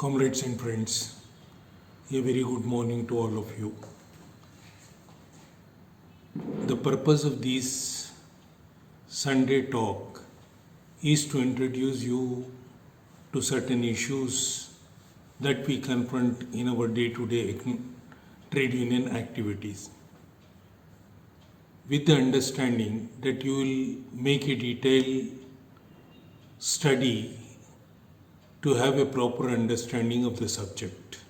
Comrades and friends, a very good morning to all of you. The purpose of this Sunday talk is to introduce you to certain issues that we confront in our day-to-day trade union activities, with the understanding that you will make a detailed study to have a proper understanding of the subject.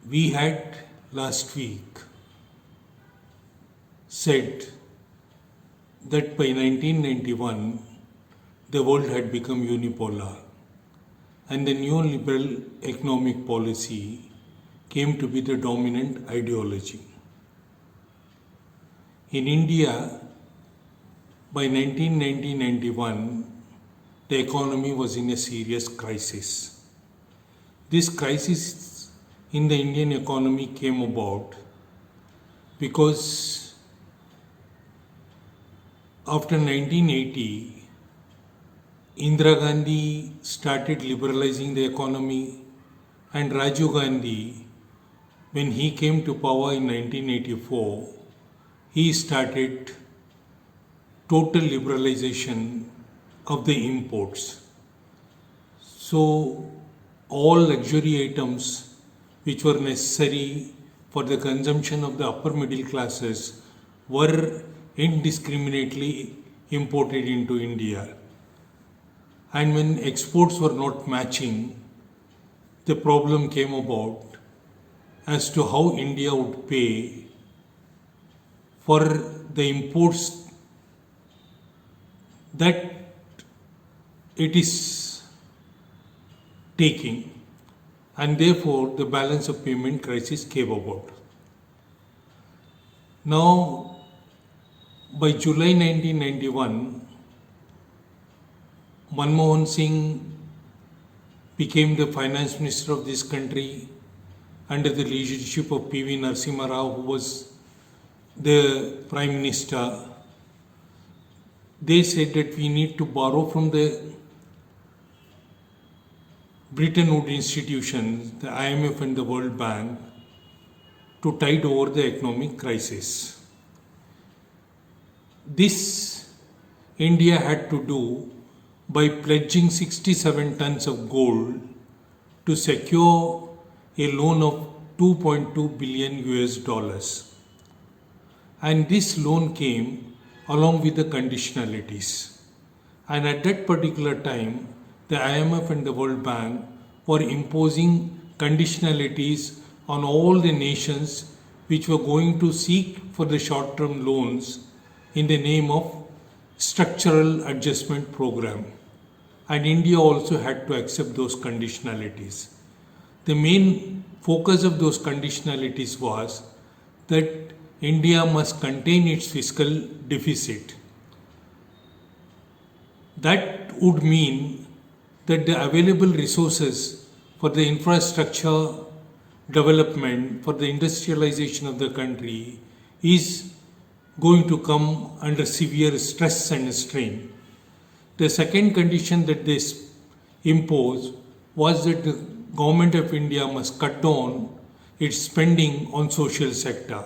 We had last week said that by 1991 the world had become unipolar and the neoliberal economic policy came to be the dominant ideology. In India, by 1990-91, the economy was in a serious crisis. This crisis in the Indian economy came about because after 1980, Indira Gandhi started liberalizing the economy, and Rajiv Gandhi, when he came to power in 1984, he started total liberalization of the imports. So all luxury items which were necessary for the consumption of the upper middle classes were indiscriminately imported into India. And when exports were not matching, the problem came about as to how India would pay for the imports that it is taking, and therefore the balance of payment crisis came about. Now, by July 1991, Manmohan Singh became the finance minister of this country under the leadership of P.V. Narasimha Rao, who was the prime minister. They said that we need to borrow from the Bretton Woods institutions, the IMF and the World Bank, to tide over the economic crisis. This India had to do by pledging 67 tons of gold to secure a loan of $2.2 billion US. And this loan came along with the conditionalities. And at that particular time, the IMF and the World Bank were imposing conditionalities on all the nations which were going to seek for the short-term loans in the name of structural adjustment program. And India also had to accept those conditionalities. The main focus of those conditionalities was that India must contain its fiscal deficit. That would mean that the available resources for the infrastructure development, for the industrialization of the country is going to come under severe stress and strain. The second condition that they imposed was that the government of India must cut down its spending on social sector.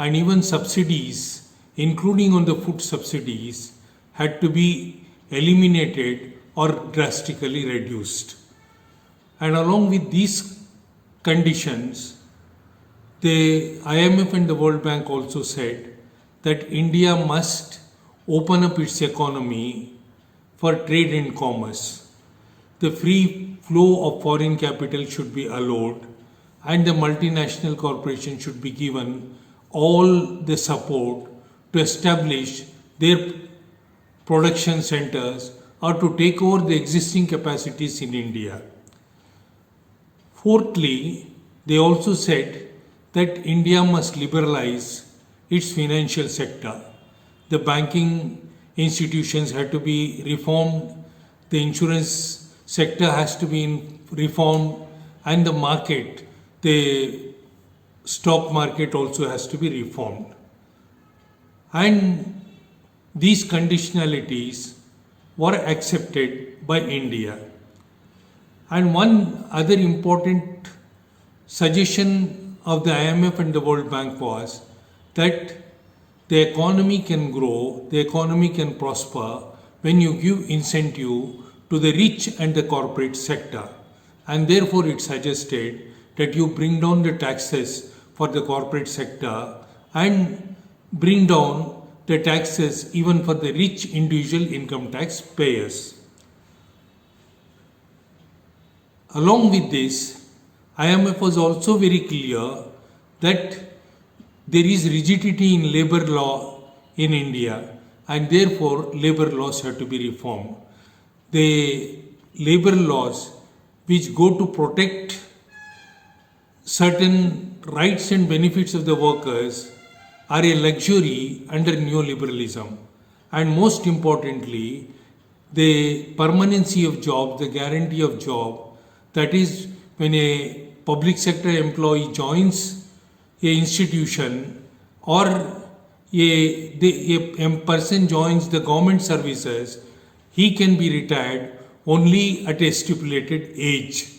And even subsidies, including on the food subsidies, had to be eliminated or drastically reduced. And along with these conditions, the IMF and the World Bank also said that India must open up its economy for trade and commerce. The free flow of foreign capital should be allowed, and the multinational corporations should be given all the support to establish their production centers or to take over the existing capacities in India. Fourthly, they also said that India must liberalize its financial sector. The banking institutions had to be reformed, the insurance sector has to be reformed, and the market, the stock market also has to be reformed. And these conditionalities were accepted by India. And one other important suggestion of the IMF and the World Bank was that the economy can grow, the economy can prosper when you give incentive to the rich and the corporate sector. And therefore it suggested that you bring down the taxes for the corporate sector and bring down the taxes even for the rich individual income tax payers. Along with this, IMF was also very clear that there is rigidity in labor law in India and therefore labor laws have to be reformed. The labor laws which go to protect certain rights and benefits of the workers are a luxury under neoliberalism. And most importantly, the permanency of jobs, the guarantee of job, that is when a public sector employee joins a institution or a person joins the government services, he can be retired only at a stipulated age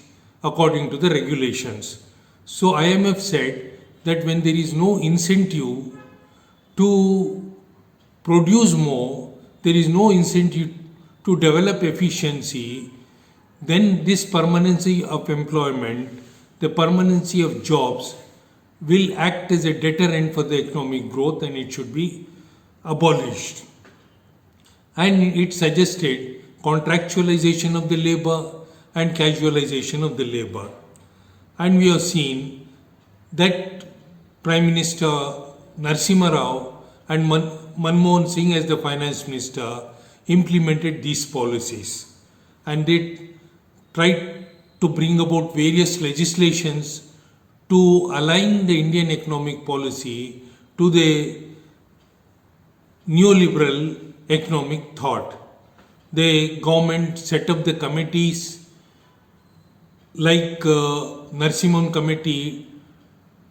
according to the regulations. So IMF said that when there is no incentive to produce more, there is no incentive to develop efficiency, then this permanency of employment, the permanency of jobs will act as a deterrent for the economic growth and it should be abolished. And it suggested contractualization of the labor and casualization of the labor. And we have seen that Prime Minister Narasimha Rao and Manmohan Singh as the Finance Minister implemented these policies. And they tried to bring about various legislations to align the Indian economic policy to the neoliberal economic thought. The government set up the committees like Narasimhan Committee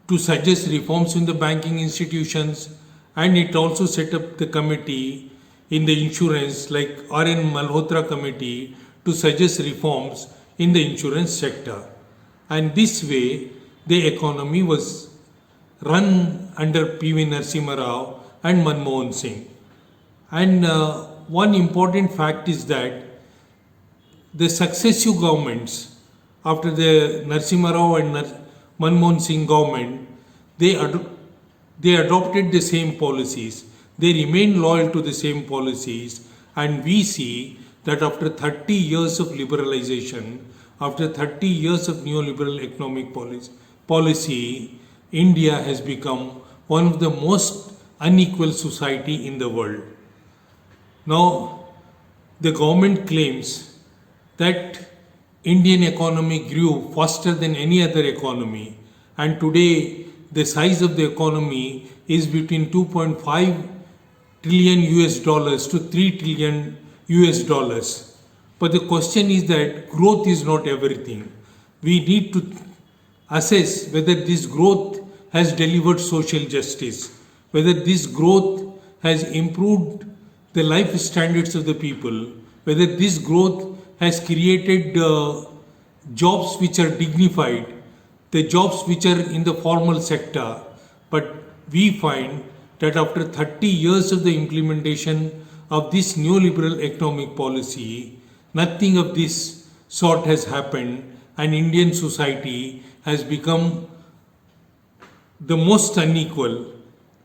to suggest reforms in the banking institutions, and it also set up the committee in the insurance like R.N. Malhotra Committee to suggest reforms in the insurance sector. And this way the economy was run under P.V. Narasimha Rao and Manmohan Singh. And one important fact is that the successive governments after the Narasimha Rao and Manmohan Singh government, they adopted the same policies. They remained loyal to the same policies, and we see that after 30 years of liberalization, after 30 years of neoliberal economic policy, India has become one of the most unequal society in the world. Now, the government claims that Indian economy grew faster than any other economy, and today the size of the economy is between 2.5 trillion US dollars to 3 trillion US dollars. But the question is that growth is not everything. We need to assess whether this growth has delivered social justice, whether this growth has improved the life standards of the people, whether this growth has created jobs which are dignified, the jobs which are in the formal sector. But we find that after 30 years of the implementation of this neoliberal economic policy, nothing of this sort has happened, and Indian society has become the most unequal,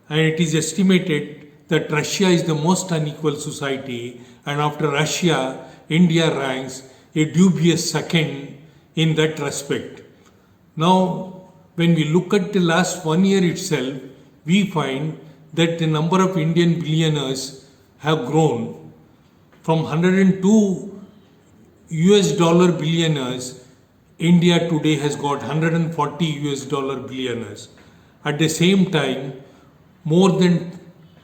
and it is estimated that Russia is the most unequal society, and after Russia, India ranks a dubious second in that respect. Now, when we look at the last 1 year itself, we find that the number of Indian billionaires have grown from 102 US dollar billionaires. India today has got 140 US dollar billionaires. At the same time, more than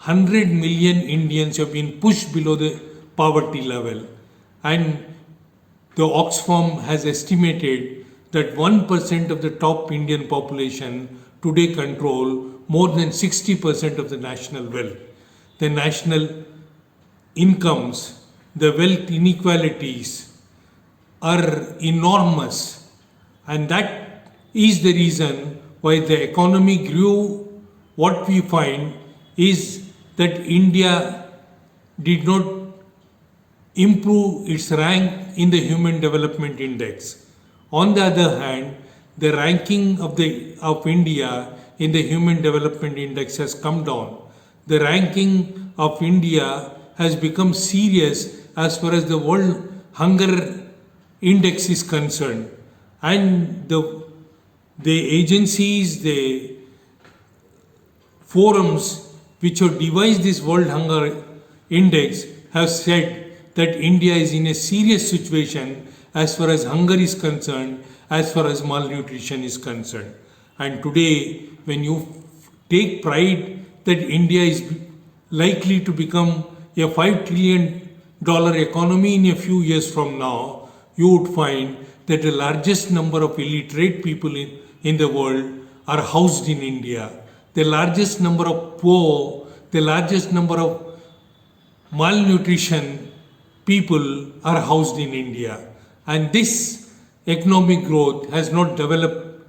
100 million Indians have been pushed below the poverty level, and the Oxfam has estimated that 1% of the top Indian population today control more than 60% of the national wealth. The national incomes, the wealth inequalities are enormous, and that is the reason why the economy grew. What we find is that India did not improve its rank in the Human Development Index. On the other hand, the ranking of India in the Human Development Index has come down. The ranking of India has become serious as far as the World Hunger Index is concerned, and the agencies, the forums which have devised this World Hunger Index have said that India is in a serious situation as far as hunger is concerned, as far as malnutrition is concerned. And today, when you take pride that India is likely to become a $5 trillion economy in a few years from now, you would find that the largest number of illiterate people in the world are housed in India. The largest number of poor, the largest number of malnutrition people are housed in India. And this economic growth has not developed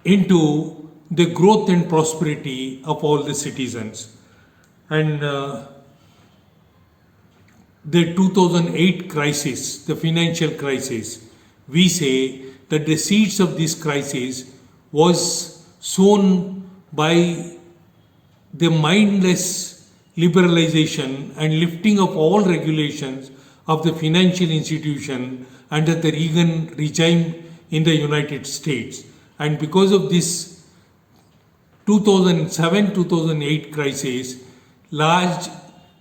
into the growth and prosperity of all the citizens. And the 2008 crisis, the financial crisis, we say that the seeds of this crisis was sown by the mindless liberalization and lifting of all regulations of the financial institution under the Reagan regime in the United States. And because of this 2007-2008 crisis, large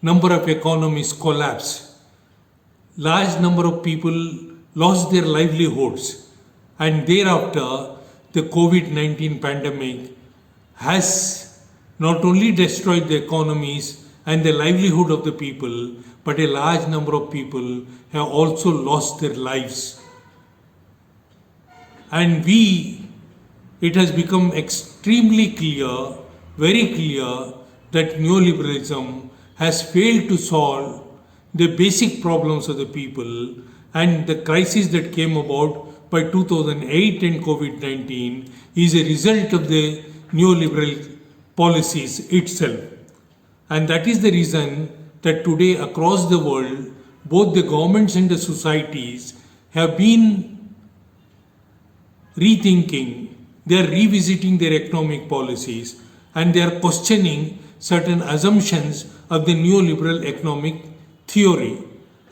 number of economies collapsed. Large number of people lost their livelihoods. And thereafter, the COVID-19 pandemic has not only destroyed the economies and the livelihood of the people, but a large number of people have also lost their lives. And it has become extremely clear, very clear, that neoliberalism has failed to solve the basic problems of the people, and the crisis that came about by 2008 and COVID-19 is a result of the neoliberal policies itself. And that is the reason that today across the world, both the governments and the societies have been rethinking, they are revisiting their economic policies, and they are questioning certain assumptions of the neoliberal economic theory.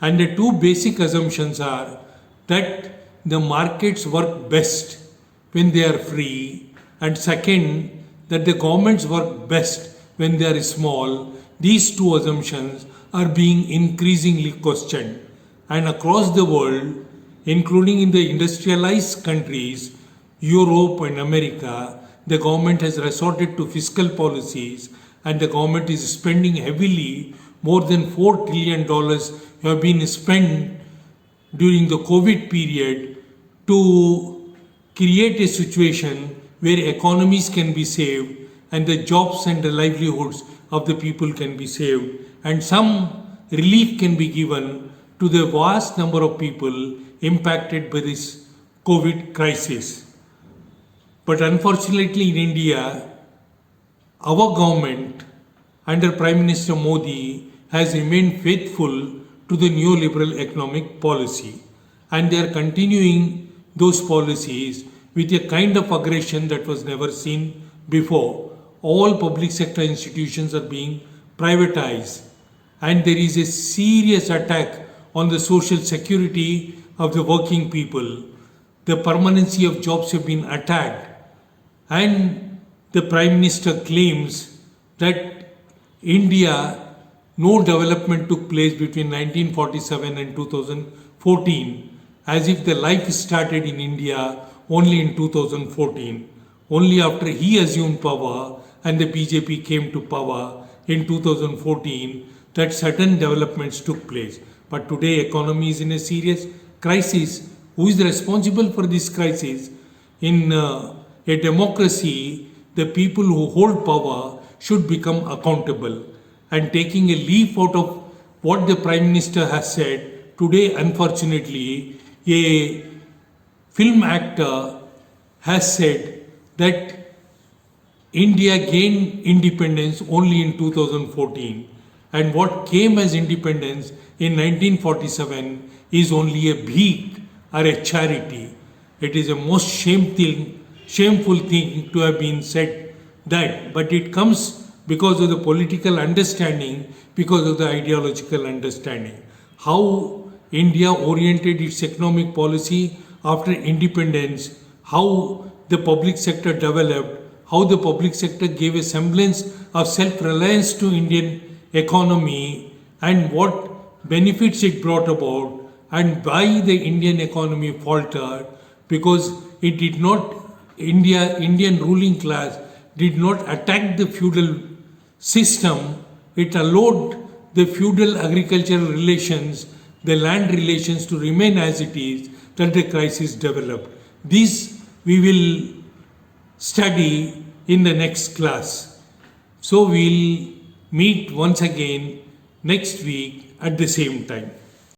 And the two basic assumptions are that the markets work best when they are free, and second, that the governments work best when they are small. These two assumptions are being increasingly questioned. And across the world, including in the industrialized countries, Europe and America, the government has resorted to fiscal policies, and the government is spending heavily. More than $4 trillion have been spent during the COVID period to create a situation where economies can be saved and the jobs and the livelihoods of the people can be saved, and some relief can be given to the vast number of people impacted by this COVID crisis. But unfortunately in India, our government under Prime Minister Modi has remained faithful to the neoliberal economic policy, and they are continuing those policies with a kind of aggression that was never seen before. All public sector institutions are being privatized, and there is a serious attack on the social security of the working people. The permanency of jobs have been attacked, and the Prime Minister claims that India, no development took place between 1947 and 2014, as if the life started in India only in 2014. Only after he assumed power and the BJP came to power in 2014 that certain developments took place. But today economy is in a serious crisis. Who is responsible for this crisis? In a democracy, the people who hold power should become accountable. And taking a leaf out of what the Prime Minister has said, today unfortunately a film actor has said that India gained independence only in 2014, and what came as independence in 1947 is only a bheek or a charity. It is a most shameful thing to have been said that, but it comes because of the political understanding, because of the ideological understanding. How India oriented its economic policy after independence, how the public sector developed, how the public sector gave a semblance of self-reliance to Indian economy, and what benefits it brought about, and why the Indian economy faltered, because it did not, Indian ruling class did not attack the feudal system. It allowed the feudal agricultural relations, the land relations to remain as it is, that the crisis developed. This we will study in the next class. So we'll meet once again next week at the same time.